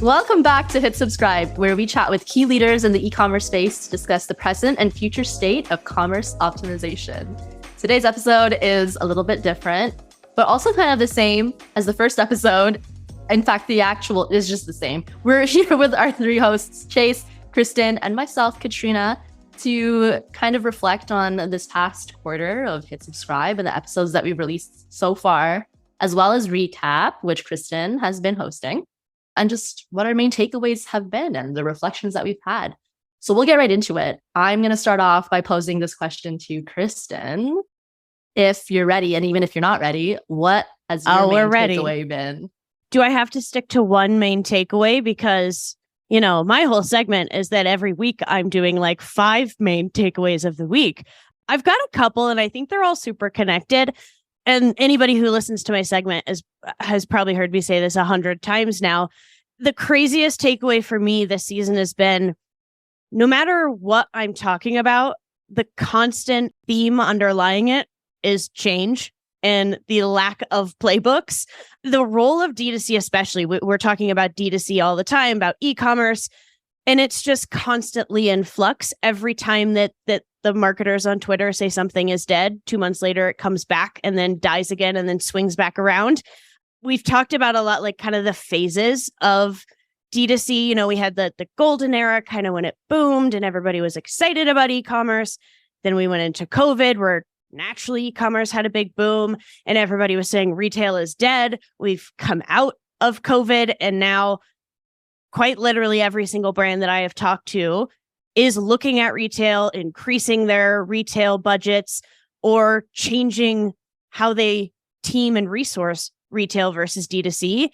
Welcome back to Hit Subscribe, where we chat with key leaders in the e-commerce space to discuss the present and future state of commerce optimization. Today's episode is a little bit different, but also kind of the same as the first episode. In fact, the actual is just the same. We're here with our three hosts, Chase, Kristen, and myself, Katrina, to kind of reflect on this past quarter of Hit Subscribe and the episodes that we've released so far, as well as recap, which Kristen has been hosting, and just what our main takeaways have been and the reflections that we've had. So we'll get right into it. I'm going to start off by posing this question to Kristen. If you're ready, and even if you're not ready, what has your main takeaway been? Do I have to stick to one main takeaway? Because, you know, my whole segment is that every week I'm doing like 5 main takeaways of the week. I've got a couple, and I think they're all super connected. And anybody who listens to my segment has probably heard me say this 100 times now. The craziest takeaway for me this season has been, no matter what I'm talking about, the constant theme underlying it is change and the lack of playbooks. The role of D2C especially, we're talking about D2C all the time, about e-commerce, and it's just constantly in flux. Every time that the marketers on Twitter say something is dead, 2 months later it comes back and then dies again and then swings back around. We've talked about a lot, like kind of the phases of D2C. You know, we had the golden era, kind of when it boomed and everybody was excited about e-commerce. Then we went into COVID, where naturally e-commerce had a big boom and everybody was saying retail is dead. We've come out of COVID, and now quite literally every single brand that I have talked to is looking at retail, increasing their retail budgets, or changing how they team and resource retail versus D2C.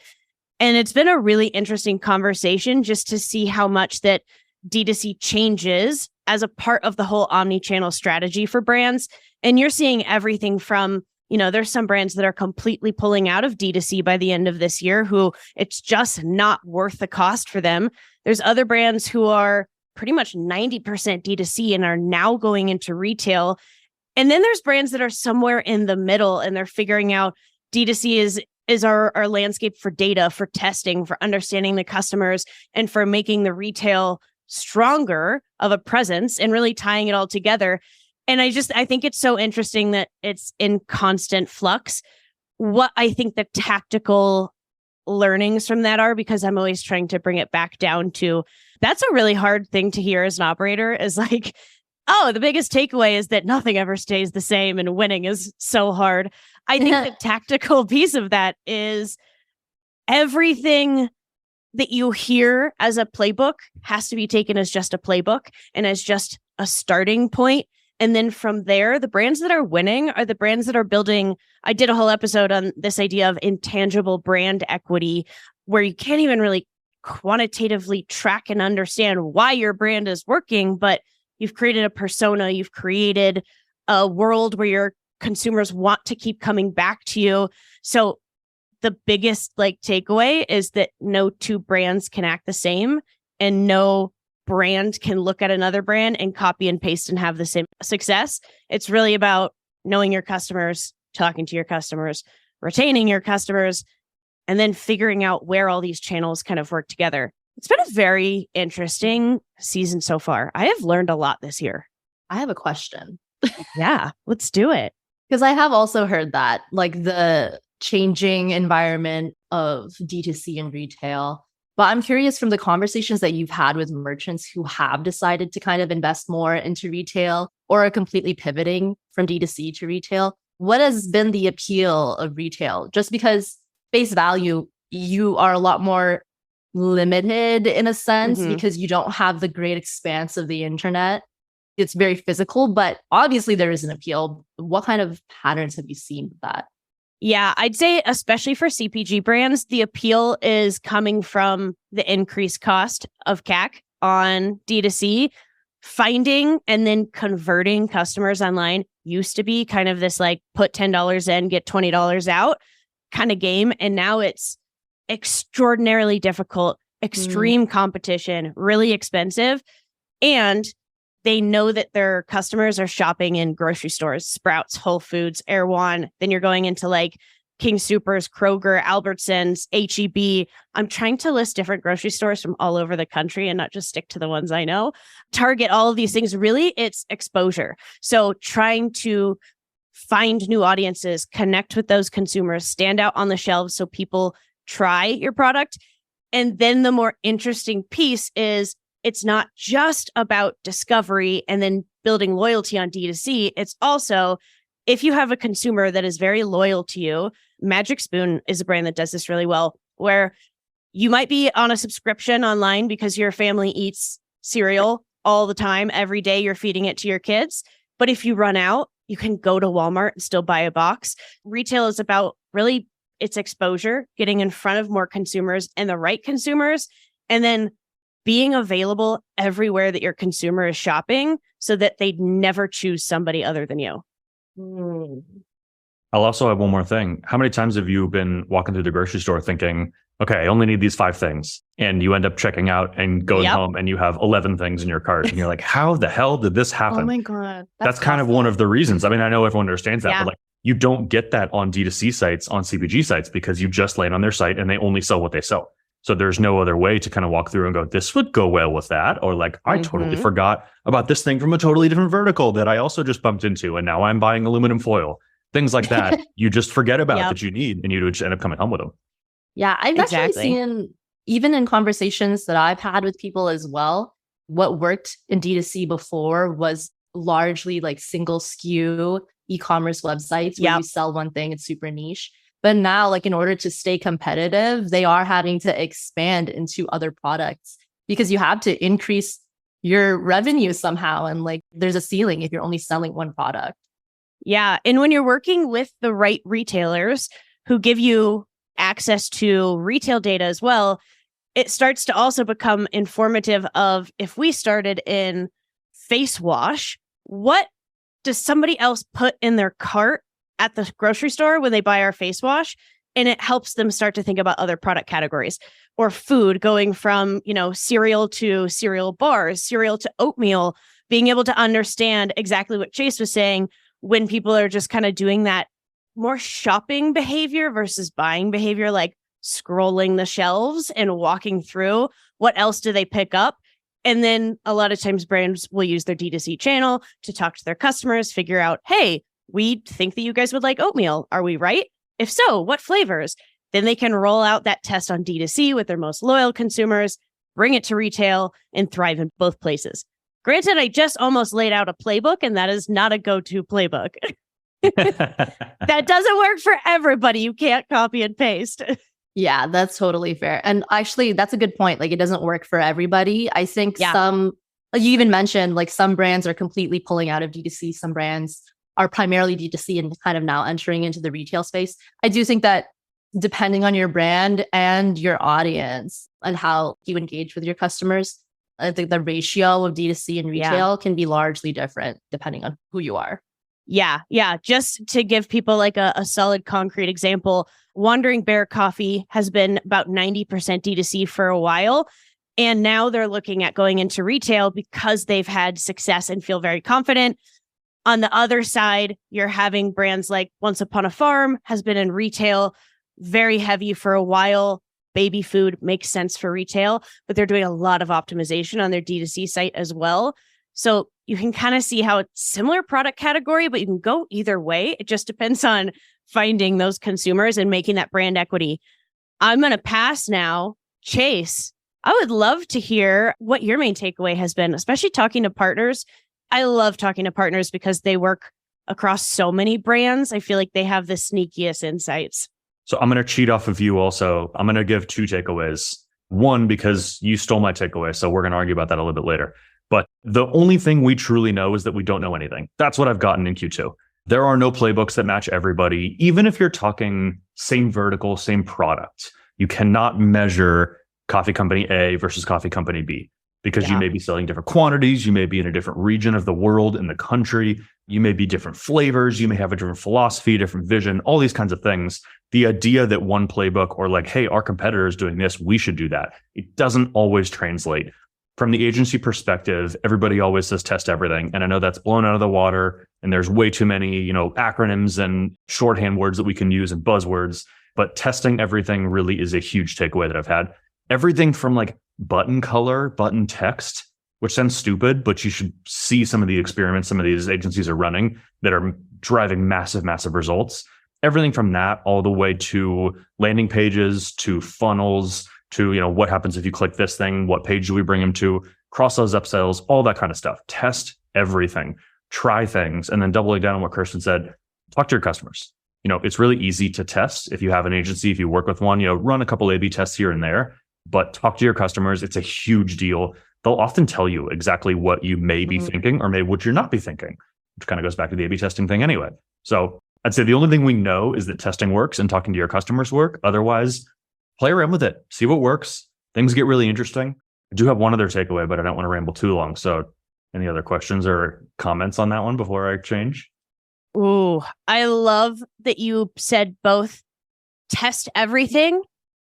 And it's been a really interesting conversation just to see how much that D2C changes as a part of the whole omni-channel strategy for brands. And you're seeing everything from, you know, there's some brands that are completely pulling out of D2C by the end of this year, who it's just not worth the cost for them. There's other brands who are pretty much 90% D2C and are now going into retail. And then there's brands that are somewhere in the middle, and they're figuring out D2C is our landscape for data, for testing, for understanding the customers, and for making the retail stronger of a presence and really tying it all together. And I think it's so interesting that it's in constant flux. What I think the tactical learnings from that are, because I'm always trying to bring it back down to, that's a really hard thing to hear as an operator, is like, oh, the biggest takeaway is that nothing ever stays the same and winning is so hard. I think the tactical piece of that is everything that you hear as a playbook has to be taken as just a playbook and as just a starting point. And then from there, the brands that are winning are the brands that are building. I did a whole episode on this idea of intangible brand equity, where you can't even really quantitatively track and understand why your brand is working, but you've created a persona, you've created a world where your consumers want to keep coming back to you. So the biggest takeaway is that no two brands can act the same, and no brand can look at another brand and copy and paste and have the same success. It's really about knowing your customers, talking to your customers, retaining your customers, and then figuring out where all these channels kind of work together. It's been a very interesting season so far. I have learned a lot this year. I have a question. Yeah, let's do it. Because I have also heard that, like, the changing environment of D2C and retail. But I'm curious, from the conversations that you've had with merchants who have decided to kind of invest more into retail or are completely pivoting from D2C to retail, what has been the appeal of retail? Just because face value, you are a lot more limited in a sense, because you don't have the great expanse of the internet. It's very physical, but obviously there is an appeal. What kind of patterns have you seen with that? Yeah, I'd say especially for CPG brands, the appeal is coming from the increased cost of CAC on D2C. Finding and then converting customers online used to be kind of this like put $10 in, get $20 out kind of game. And now it's extraordinarily difficult, extreme competition, really expensive. And they know that their customers are shopping in grocery stores, Sprouts, Whole Foods, Erewhon. Then you're going into like King Soopers, Kroger, Albertsons, HEB. I'm trying to list different grocery stores from all over the country and not just stick to the ones I know. Target, all of these things, really, it's exposure. So trying to find new audiences, connect with those consumers, stand out on the shelves so people try your product. And then the more interesting piece is it's not just about discovery and then building loyalty on D2C. It's also, if you have a consumer that is very loyal to you, Magic Spoon is a brand that does this really well, where you might be on a subscription online because your family eats cereal all the time. Every day you're feeding it to your kids. But if you run out, you can go to Walmart and still buy a box. Retail is about really its exposure, getting in front of more consumers and the right consumers, and then being available everywhere that your consumer is shopping so that they never choose somebody other than you. I'll also have one more thing. How many times have you been walking through the grocery store thinking, okay, I only need these 5 things. And you end up checking out and going home and you have 11 things in your cart. And you're like, how the hell did this happen? Oh my God. That's kind of one of the reasons. I mean, I know everyone understands that, Yeah. but like you don't get that on D2C sites, on CPG sites, because you just land on their site and they only sell what they sell. So there's no other way to kind of walk through and go, this would go well with that. Or like, I totally forgot about this thing from a totally different vertical that I also just bumped into. And now I'm buying aluminum foil. Things like that. You just forget about that you need and you just end up coming home with them. Yeah, I've actually seen, even in conversations that I've had with people as well, what worked in D2C before was largely like single SKU e-commerce websites where you sell one thing, it's super niche. But now, like in order to stay competitive, they are having to expand into other products because you have to increase your revenue somehow. And like there's a ceiling if you're only selling one product. Yeah. And when you're working with the right retailers who give you access to retail data as well, it starts to also become informative of, if we started in face wash, what does somebody else put in their cart at the grocery store when they buy our face wash? And it helps them start to think about other product categories or food, going from, cereal to cereal bars, cereal to oatmeal, being able to understand exactly what Chase was saying when people are just kind of doing that more shopping behavior versus buying behavior, like scrolling the shelves and walking through what else do they pick up. And then a lot of times brands will use their D2C channel to talk to their customers, figure out, hey, we think that you guys would like oatmeal. Are we right? If so, what flavors? Then they can roll out that test on D2C with their most loyal consumers, bring it to retail, and thrive in both places. Granted, I just almost laid out a playbook, and that is not a go-to playbook. That doesn't work for everybody. You can't copy and paste. Yeah, that's totally fair. And actually, that's a good point. Like, it doesn't work for everybody. I think some, like you even mentioned, like some brands are completely pulling out of D2C. Some brands are primarily D2C and kind of now entering into the retail space. I do think that depending on your brand and your audience and how you engage with your customers, I think the ratio of D2C and retail can be largely different depending on who you are. Yeah. Just to give people like a solid concrete example, Wandering Bear Coffee has been about 90% D2C for a while. And now they're looking at going into retail because they've had success and feel very confident. On the other side, you're having brands like Once Upon a Farm has been in retail, very heavy for a while. Baby food makes sense for retail, but they're doing a lot of optimization on their D2C site as well. So you can kind of see how it's similar product category, but you can go either way. It just depends on finding those consumers and making that brand equity. I'm going to pass now. Chase, I would love to hear what your main takeaway has been, especially talking to partners. I love talking to partners because they work across so many brands. I feel like they have the sneakiest insights. So I'm going to cheat off of you also. I'm going to give 2 takeaways. One, because you stole my takeaway, so we're going to argue about that a little bit later. But the only thing we truly know is that we don't know anything. That's what I've gotten in Q2. There are no playbooks that match everybody. Even if you're talking same vertical, same product, you cannot measure coffee company A versus coffee company B because you may be selling different quantities. You may be in a different region of the world, in the country. You may be different flavors. You may have a different philosophy, different vision, all these kinds of things. The idea that one playbook or like, hey, our competitor is doing this, we should do that. It doesn't always translate. from the agency perspective, everybody always says test everything. And I know that's blown out of the water and there's way too many, acronyms and shorthand words that we can use and buzzwords, but testing everything really is a huge takeaway that I've had. Everything from like button color, button text, which sounds stupid, but you should see some of the experiments some of these agencies are running that are driving massive, massive results. Everything from that all the way to landing pages, to funnels, to, what happens if you click this thing, what page do we bring them to, cross-sells, upsells, all that kind of stuff. Test everything, try things, and then doubling down on what Kirsten said, talk to your customers. It's really easy to test. If you have an agency, if you work with one, run a couple A/B tests here and there, but talk to your customers. It's a huge deal. They'll often tell you exactly what you may be thinking or maybe what you're not be thinking, which kind of goes back to the A/B testing thing anyway. So I'd say the only thing we know is that testing works and talking to your customers work. Otherwise, play around with it. See what works. Things get really interesting. I do have one other takeaway, but I don't want to ramble too long. So any other questions or comments on that one before I change? Ooh, I love that you said both test everything,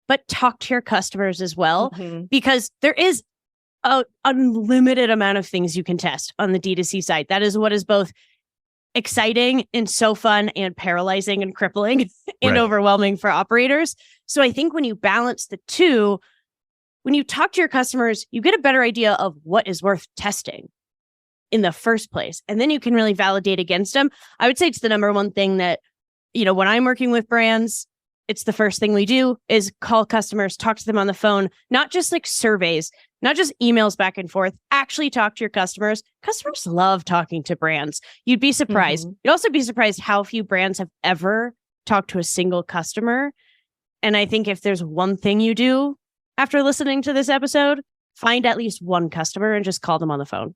but talk to your customers as well, because there is an unlimited amount of things you can test on the D2C side. That is what is both exciting and so fun and paralyzing and crippling and overwhelming for operators. So I think when you balance the two, when you talk to your customers, you get a better idea of what is worth testing in the first place. And then you can really validate against them. I would say it's the number one thing that, when I'm working with brands, it's the first thing we do is call customers, talk to them on the phone, not just like surveys, not just emails back and forth, actually talk to your customers. Customers love talking to brands. You'd be surprised. You'd also be surprised how few brands have ever talked to a single customer. And I think if there's one thing you do after listening to this episode, find at least one customer and just call them on the phone.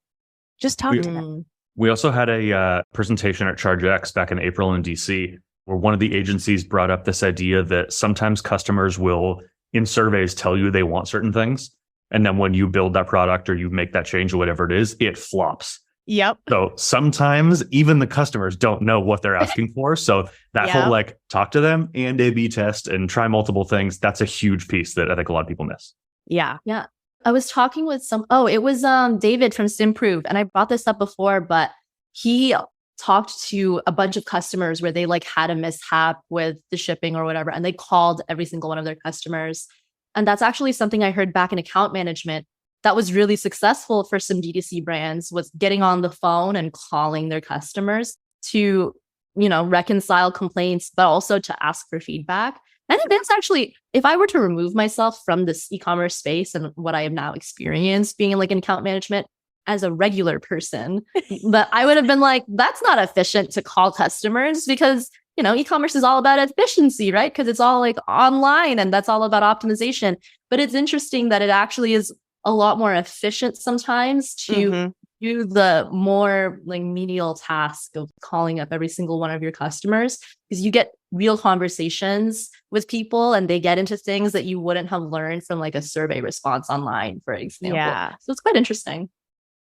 Just talk to them. We also had a presentation at ChargeX back in April in DC, where one of the agencies brought up this idea that sometimes customers will, in surveys, tell you they want certain things. And then when you build that product or you make that change or whatever it is, it flops. Yep. So sometimes even the customers don't know what they're asking for. So that whole talk to them and A/B test and try multiple things, that's a huge piece that I think a lot of people miss. Yeah. Yeah. I was talking with it was David from Simprove, and I brought this up before, but he talked to a bunch of customers where they had a mishap with the shipping or whatever, and they called every single one of their customers. And that's actually something I heard back in account management that was really successful for some D2C brands, was getting on the phone and calling their customers to, reconcile complaints, but also to ask for feedback. I think that's actually, if I were to remove myself from this e-commerce space and what I have now experienced being in account management as a regular person, but I would have been that's not efficient to call customers, because e-commerce is all about efficiency, right? Because it's all online and that's all about optimization. But it's interesting that it actually is a lot more efficient sometimes to do the more menial task of calling up every single one of your customers, because you get real conversations with people and they get into things that you wouldn't have learned from a survey response online, for example. Yeah. So it's quite interesting.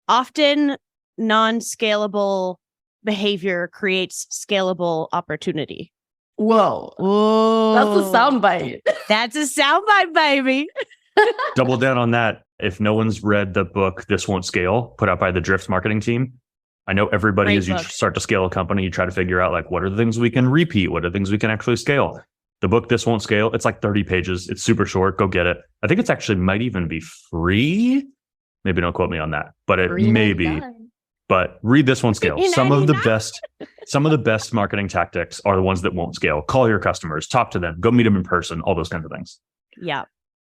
Often non-scalable behavior creates scalable opportunity. Whoa. That's a soundbite. That's a soundbite, baby. Double down on that. If no one's read the book, This Won't Scale, put out by the Drift marketing team, I know everybody, as you start to scale a company, you try to figure out what are the things we can repeat? What are the things we can actually scale? The book, This Won't Scale, it's 30 pages. It's super short. Go get it. I think it's actually might even be the Maybe don't quote me on that, but it may be. But read This Won't Scale. Some of the best marketing tactics are the ones that won't scale. Call your customers, talk to them, go meet them in person, all those kinds of things. Yeah.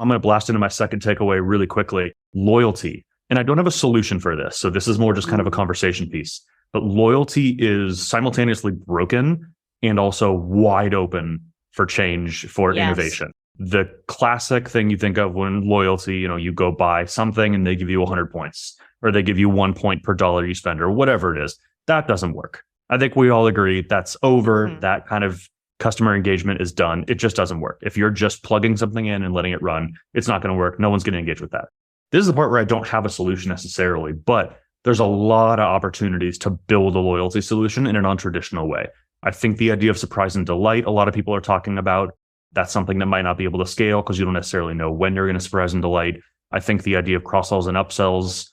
I'm going to blast into my second takeaway really quickly. Loyalty. And I don't have a solution for this. So this is more just kind of a conversation piece. But loyalty is simultaneously broken and also wide open for change, for innovation. The classic thing you think of when loyalty, you go buy something and they give you 100 points, or they give you 1 point per dollar you spend, or whatever it is. That doesn't work. I think we all agree that's over. That kind of customer engagement is done. It just doesn't work. If you're just plugging something in and letting it run, it's not going to work. No one's going to engage with that. This is the part where I don't have a solution necessarily, but there's a lot of opportunities to build a loyalty solution in a non-traditional way. I think the idea of surprise and delight, a lot of people are talking about, that's something that might not be able to scale because you don't necessarily know when you're going to surprise and delight. I think the idea of cross-sells and upsells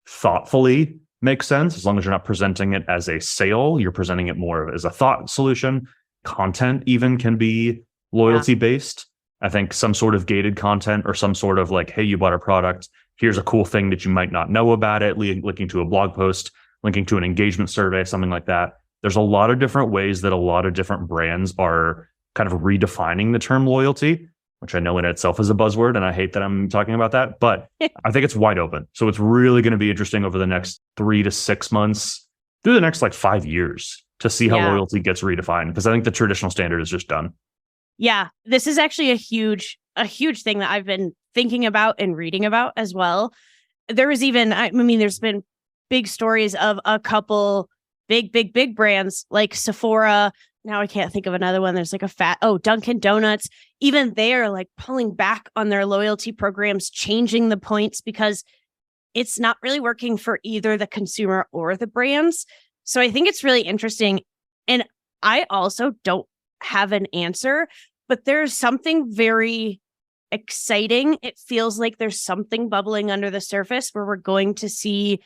thoughtfully makes sense as long as you're not presenting it as a sale. You're presenting it more as a thought solution. Content even can be loyalty based. I think some sort of gated content or some sort of like, hey, you bought a product. Here's a cool thing that you might not know about it, linking to a blog post, linking to an engagement survey, something like that. There's a lot of different ways that a lot of different brands are kind of redefining the term loyalty, which I know in itself is a buzzword, and I hate that I'm talking about that, but I think it's wide open. So it's really going to be interesting over the next 3 to 6 months, through the next like 5 years, to see how loyalty gets redefined, because I think the traditional standard is just done. Yeah, this is actually a huge thing that I've been thinking about and reading about as well. There was even, I mean, there's been big stories of a couple big brands like Sephora. Now I can't think of another one. There's like Dunkin' Donuts. Even they are like pulling back on their loyalty programs, changing the points because it's not really working for either the consumer or the brands. So I think it's really interesting. And I also don't have an answer, but there's something very exciting. It feels like there's something bubbling under the surface where we're going to see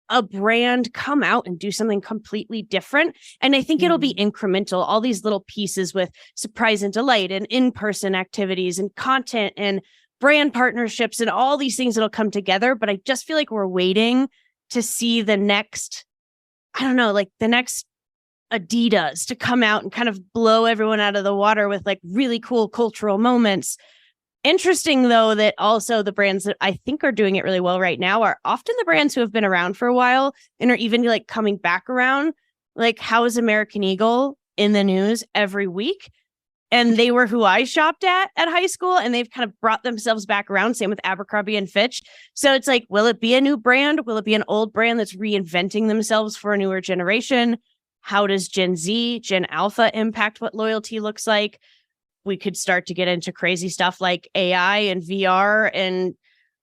a brand come out and do something completely different. And I think it'll be incremental, all these little pieces with surprise and delight and in-person activities and content and brand partnerships and all these things that'll come together. But I just feel like we're waiting to see the next, I don't know, like the next Adidas to come out and kind of blow everyone out of the water with like really cool cultural moments. Interesting, though, that also the brands that I think are doing it really well right now are often the brands who have been around for a while and are even like coming back around. Like, how is American Eagle in the news every week? And they were who I shopped at high school, and they've kind of brought themselves back around. Same with Abercrombie and Fitch. So it's like, will it be a new brand? Will it be an old brand that's reinventing themselves for a newer generation? How does Gen Z, Gen Alpha impact what loyalty looks like? We could start to get into crazy stuff like AI and VR and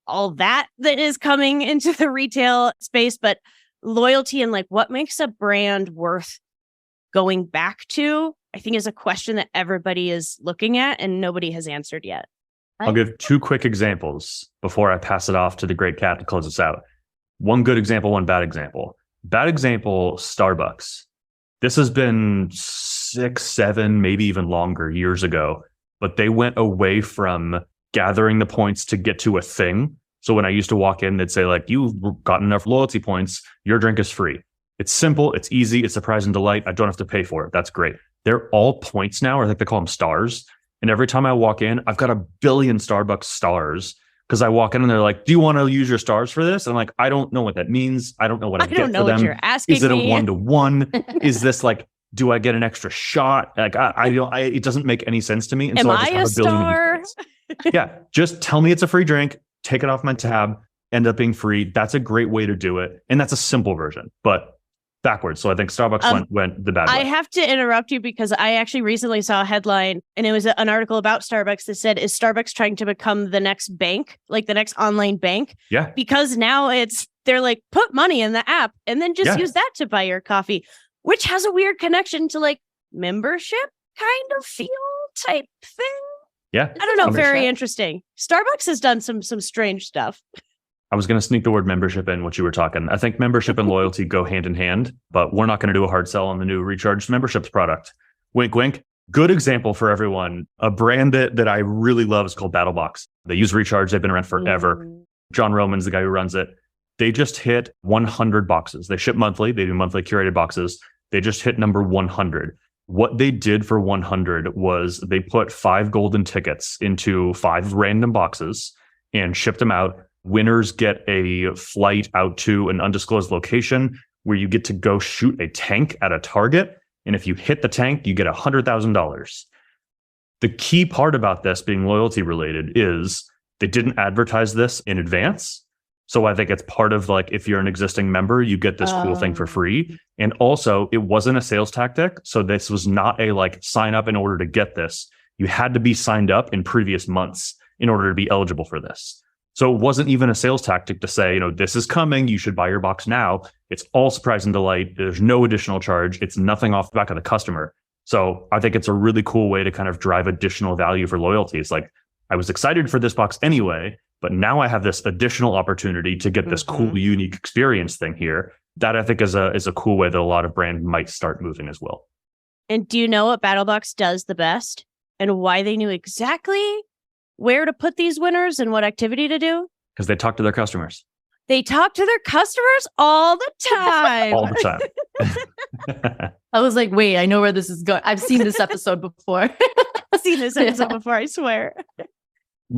all that is coming into the retail space. But loyalty and like what makes a brand worth going back to, I think is a question that everybody is looking at and nobody has answered yet. I'll give 2 quick examples before I pass it off to the great cat to close us out. One good example, one bad example. Bad example, Starbucks. This has been 6, 7, maybe even longer years ago, but they went away from gathering the points to get to a thing. So when I used to walk in, they'd say like, you've got enough loyalty points, your drink is free. It's simple, it's easy, it's surprise and delight. I don't have to pay for it. That's great. They're all points now, or I think they call them stars. And every time I walk in, I've got 1 billion Starbucks stars because I walk in and they're like, do you want to use your stars for this? And I'm like, I don't know what that means. I don't know what I get for them. I don't know what you're asking. Is it a 1-to-1? Is this like, do I get an extra shot? Like, it doesn't make any sense to me. And Am so I I just have a 1 billion star? Yeah, just tell me it's a free drink, take it off my tab, end up being free. That's a great way to do it. And that's a simple version, but backwards. So I think Starbucks went the bad way. I have to interrupt you because I actually recently saw a headline and it was an article about Starbucks that said, is Starbucks trying to become the next bank, like the next online bank? Yeah. Because now they're like, put money in the app and then just use that to buy your coffee, which has a weird connection to like membership kind of feel type thing. Yeah. I don't know. Very interesting. Starbucks has done some strange stuff. I was going to sneak the word membership in what you were talking. I think membership and loyalty go hand in hand, but we're not going to do a hard sell on the new recharged memberships product. Wink, wink. Good example for everyone. A brand that I really love is called BattleBox. They use recharge. They've been around forever. John Roman's the guy who runs it. They just hit 100 boxes. They ship monthly. They do monthly curated boxes. They just hit number 100. What they did for 100 was they put 5 golden tickets into 5 random boxes and shipped them out. Winners get a flight out to an undisclosed location where you get to go shoot a tank at a target. And if you hit the tank, you get $100,000. The key part about this being loyalty related is they didn't advertise this in advance. So I think it's part of like, if you're an existing member, you get this cool thing for free. And also it wasn't a sales tactic. So this was not a like sign up in order to get this. You had to be signed up in previous months in order to be eligible for this. So it wasn't even a sales tactic to say, this is coming. You should buy your box now. It's all surprise and delight. There's no additional charge. It's nothing off the back of the customer. So I think it's a really cool way to kind of drive additional value for loyalty. It's like, I was excited for this box anyway. But now I have this additional opportunity to get this cool, unique experience thing here. That I think is a cool way that a lot of brands might start moving as well. And do you know what BattleBox does the best and why they knew exactly where to put these winners and what activity to do? Because they talk to their customers. They talk to their customers all the time. All the time. I was like, wait, I know where this is going. I've seen this episode before. I've seen this episode before, I swear.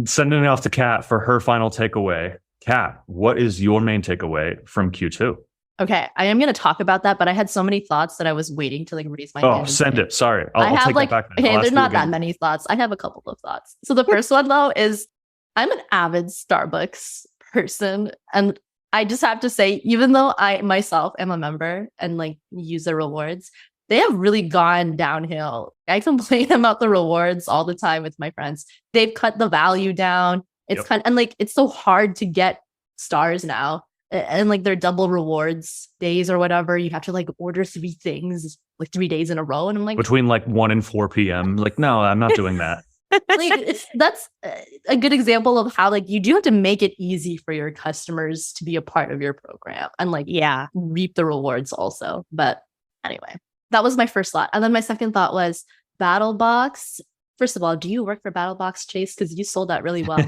Sending it off to Kat for her final takeaway. Kat, what is your main takeaway from Q2? Okay, I am going to talk about that, but I had so many thoughts that I was waiting to like raise my hand. Oh, send it. Sorry. I'll have take like, that back. okay, there's not that many thoughts. I have a couple of thoughts. So the first one though is I'm an avid Starbucks person. And I just have to say, even though I myself am a member and like use the rewards, they have really gone downhill. I complain about the rewards all the time with my friends. They've cut the value down. It's and like it's so hard to get stars now. And like their double rewards days or whatever, you have to like order 3 things like 3 days in a row. And I'm like, between like 1 and 4 p.m. Like, no, I'm not doing that. Like that's a good example of how like you do have to make it easy for your customers to be a part of your program and like reap the rewards also. But anyway, that was my first thought. And then my second thought was BattleBox. First of all, do you work for BattleBox, Chase? Because you sold that really well.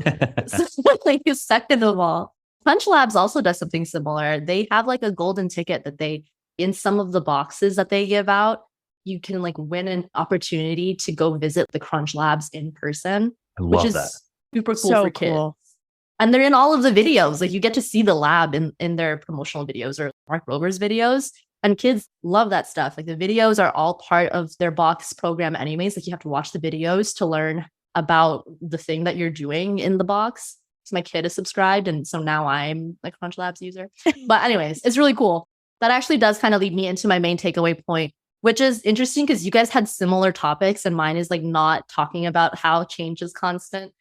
So, like, second of all, Punch Labs also does something similar. They have like a golden ticket that they, in some of the boxes that they give out, you can like win an opportunity to go visit the Crunch Labs in person, which is super cool for kids. And they're in all of the videos. Like you get to see the lab in their promotional videos or Mark Rober's videos. And kids love that stuff. Like the videos are all part of their box program anyways. Like you have to watch the videos to learn about the thing that you're doing in the box. So my kid is subscribed, and so now I'm a Crunch Labs user. But anyways, it's really cool. That actually does kind of lead me into my main takeaway point, which is interesting because you guys had similar topics, and mine is like not talking about how change is constant,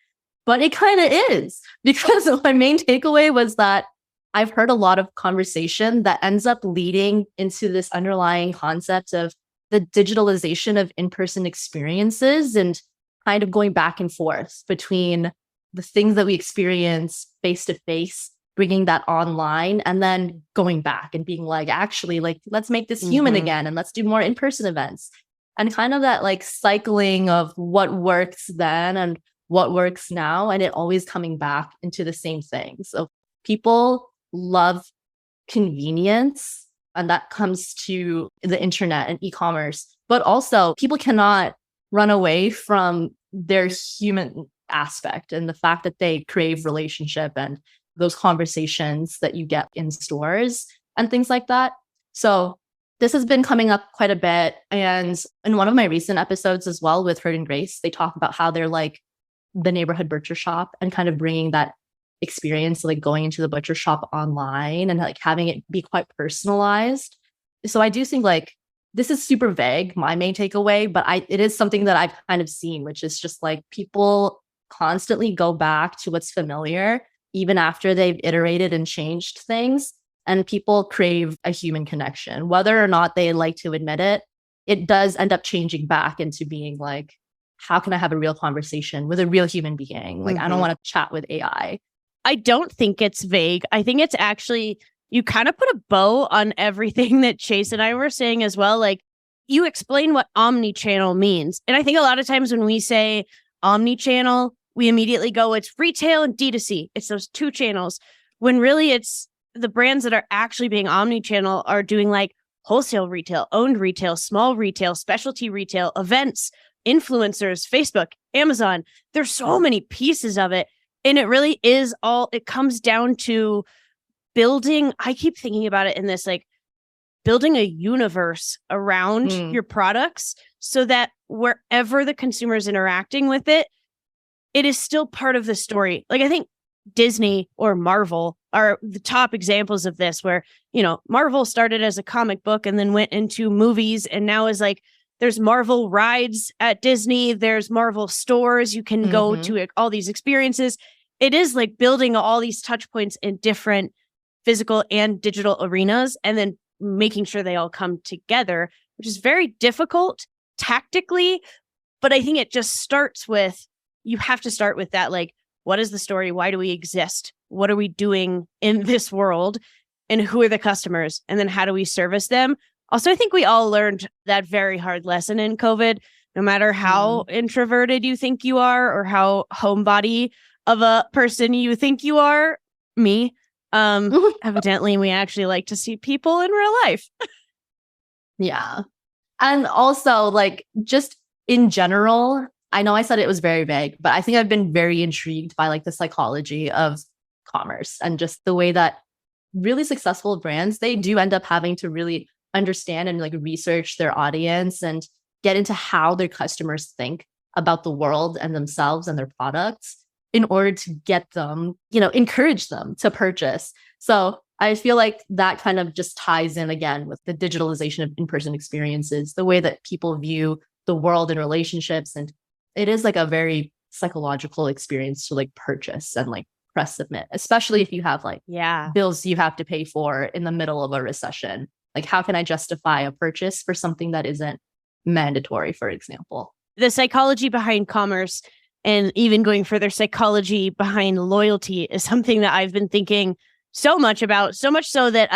but it kind of is, because my main takeaway was that I've heard a lot of conversation that ends up leading into this underlying concept of the digitalization of in-person experiences and kind of going back and forth between the things that we experience face to face, bringing that online, and then going back and being like, actually, like, let's make this human again and let's do more in-person events. And kind of that like cycling of what works then and what works now, and it always coming back into the same thing. So people love convenience, and that comes to the internet and e-commerce, but also people cannot run away from their human aspect and the fact that they crave relationship and those conversations that you get in stores and things like that. So this has been coming up quite a bit. And in one of my recent episodes as well with Herd and Grace, they talk about how they're like the neighborhood butcher shop and kind of bringing that experience, like going into the butcher shop online and like having it be quite personalized. So I do think like this is super vague, my main takeaway, but it is something that I've kind of seen, which is just like people constantly go back to what's familiar, even after they've iterated and changed things. And people crave a human connection, whether or not they like to admit it. It does end up changing back into being like, how can I have a real conversation with a real human being? Like, I don't want to chat with AI. I don't think it's vague. I think it's actually, you kind of put a bow on everything that Chase and I were saying as well. Like, you explain what omni-channel means. And I think a lot of times when we say omni-channel, we immediately go, it's retail and D2C. It's those two channels. When really it's the brands that are actually being omni-channel are doing like wholesale retail, owned retail, small retail, specialty retail, events, influencers, Facebook, Amazon. There's so many pieces of it. And it really is all, it comes down to building, I keep thinking about it in this, like building a universe around your products so that wherever the consumer is interacting with it, it is still part of the story. Like I think Disney or Marvel are the top examples of this, where, you know, Marvel started as a comic book and then went into movies, and now is like, there's Marvel rides at Disney, there's Marvel stores, you can go to all these experiences. It is like building all these touch points in different physical and digital arenas, and then making sure they all come together, which is very difficult tactically. But I think it just starts with, you have to start with that like what is the story? Why do we exist? What are we doing in this world? And who are the customers? And then how do we service them? Also, I think we all learned that very hard lesson in COVID. No matter how introverted you think you are or how homebody of a person you think you are, me, evidently we actually like to see people in real life. Yeah. And also, like, just in general, I know I said it was very vague, but I think I've been very intrigued by like the psychology of commerce and just the way that really successful brands, they do end up having to really understand and like research their audience and get into how their customers think about the world and themselves and their products in order to get them, encourage them to purchase. So I feel like that kind of just ties in again with the digitalization of in-person experiences, the way that people view the world and relationships. And it is like a very psychological experience to like purchase and like press submit, especially if you have like bills you have to pay for in the middle of a recession. Like, how can I justify a purchase for something that isn't mandatory, for example? The psychology behind commerce and even going further, psychology behind loyalty is something that I've been thinking so much about, so much so that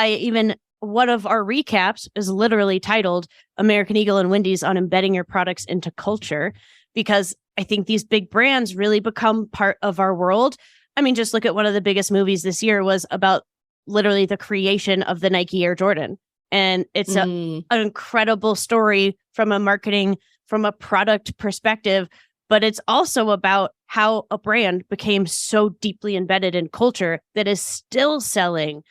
one of our recaps is literally titled American Eagle and Wendy's on embedding your products into culture, because I think these big brands really become part of our world. I mean, just look at one of the biggest movies this year was about literally the creation of the Nike Air Jordan. And it's an incredible story from a marketing, from a product perspective, but it's also about how a brand became so deeply embedded in culture that is still selling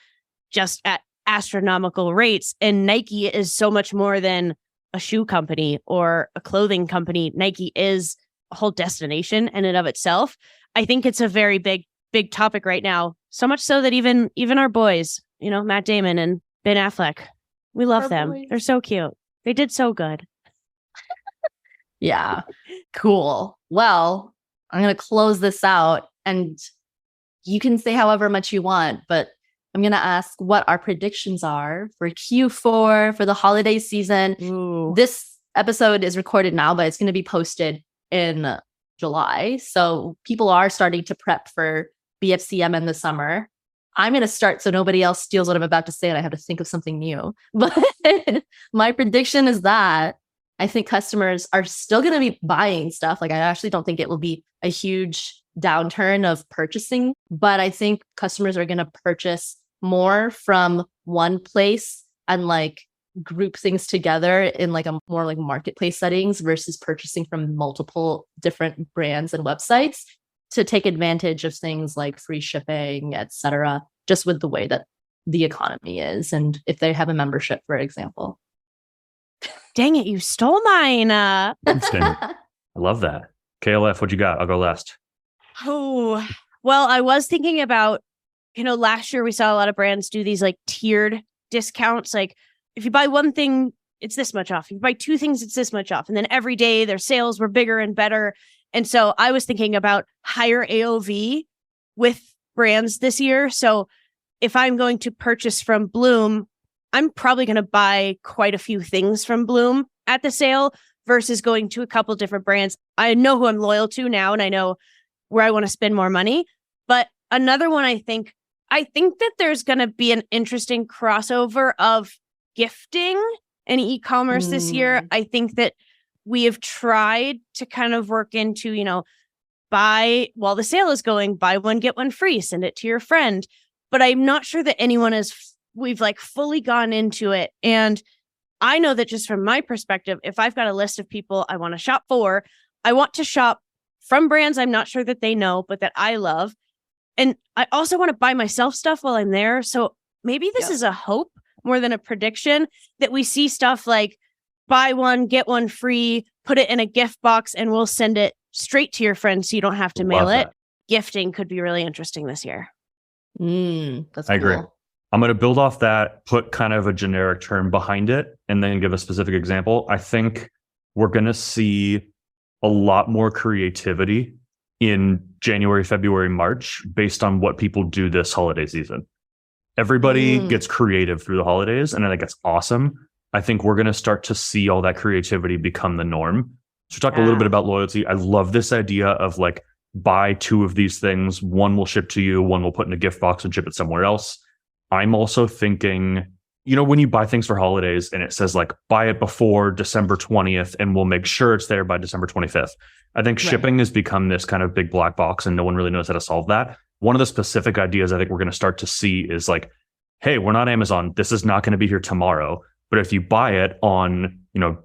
just at astronomical rates. And Nike is so much more than a shoe company or a clothing company. Nike is a whole destination in and of itself. I think it's a very big topic right now. So much so that even our boys, Matt Damon and Ben Affleck, we love them. Boys. They're so cute. They did so good. Yeah. Cool. Well, I'm going to close this out and you can say however much you want, but I'm going to ask what our predictions are for Q4 for the holiday season. Ooh. This episode is recorded now, but it's going to be posted in July. So people are starting to prep for BFCM in the summer. I'm going to start so nobody else steals what I'm about to say and I have to think of something new. But my prediction is that I think customers are still going to be buying stuff. Like, I actually don't think it will be a huge downturn of purchasing, but I think customers are going to purchase more from one place and like group things together in like a more like marketplace settings versus purchasing from multiple different brands and websites to take advantage of things like free shipping, etc., just with the way that the economy is. And if they have a membership, for example. Dang it, you stole mine. Interesting. I love that. KLF, what you got? I'll go last. Oh, well, I was thinking about, last year we saw a lot of brands do these like tiered discounts. Like if you buy one thing, it's this much off. If you buy two things, it's this much off. And then every day their sales were bigger and better. And so I was thinking about higher AOV with brands this year. So if I'm going to purchase from Bloom, I'm probably going to buy quite a few things from Bloom at the sale versus going to a couple different brands. I know who I'm loyal to now and I know where I want to spend more money. But another one, I think that there's going to be an interesting crossover of gifting and e-commerce this year. I think that we have tried to kind of work into, buy while the sale is going, buy one, get one free, send it to your friend. But I'm not sure that we've like fully gone into it. And I know that just from my perspective, if I've got a list of people I want to shop for, I want to shop from brands I'm not sure that they know, but that I love. And I also want to buy myself stuff while I'm there. So maybe this is a hope more than a prediction that we see stuff like buy one, get one free, put it in a gift box, and we'll send it straight to your friend so you don't have to mail it. Gifting could be really interesting this year. That's I agree. Cool. I'm going to build off that, put kind of a generic term behind it, and then give a specific example. I think we're going to see a lot more creativity in January, February, March, based on what people do this holiday season. Everybody gets creative through the holidays, and I think it's awesome. I think we're going to start to see all that creativity become the norm. So we talked a little bit about loyalty. I love this idea of like buy 2 of these things. One will ship to you, one will put in a gift box and ship it somewhere else. I'm also thinking, when you buy things for holidays and it says like, buy it before December 20th and we'll make sure it's there by December 25th. I think shipping has become this kind of big black box and no one really knows how to solve that. One of the specific ideas I think we're going to start to see is like, hey, we're not Amazon. This is not going to be here tomorrow. But if you buy it on,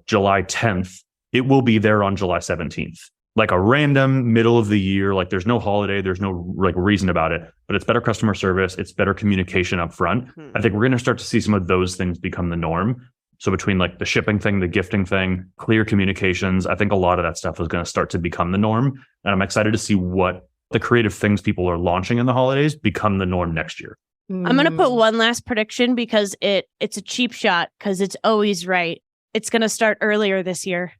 July 10th, it will be there on July 17th. Like a random middle of the year, like there's no holiday, there's no like reason about it, but it's better customer service, it's better communication up front. I think we're going to start to see some of those things become the norm. So between like the shipping thing, the gifting thing, clear communications, I think a lot of that stuff is going to start to become the norm. And I'm excited to see what the creative things people are launching in the holidays become the norm next year. I'm going to put one last prediction because it's a cheap shot because it's always right. It's going to start earlier this year.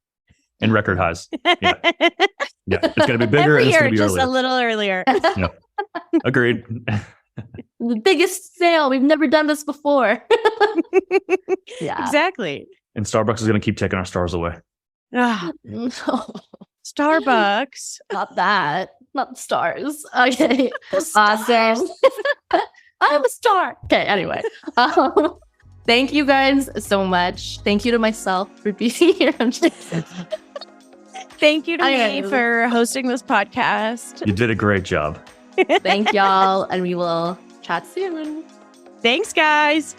In record highs. Yeah. Yeah. It's going to be bigger Every and it's year, going to be just earlier. a little earlier. Yeah. Agreed. The biggest sale. We've never done this before. Yeah. Exactly. And Starbucks is going to keep taking our stars away. Ah, No, Starbucks. not that. Not the stars. Okay. Awesome. I'm a star. Okay, anyway. Thank you guys so much. Thank you to myself for being here. I'm just Thank you to Okay. me for hosting this podcast. You did a great job. Thank y'all, and we will chat soon. Thanks, guys.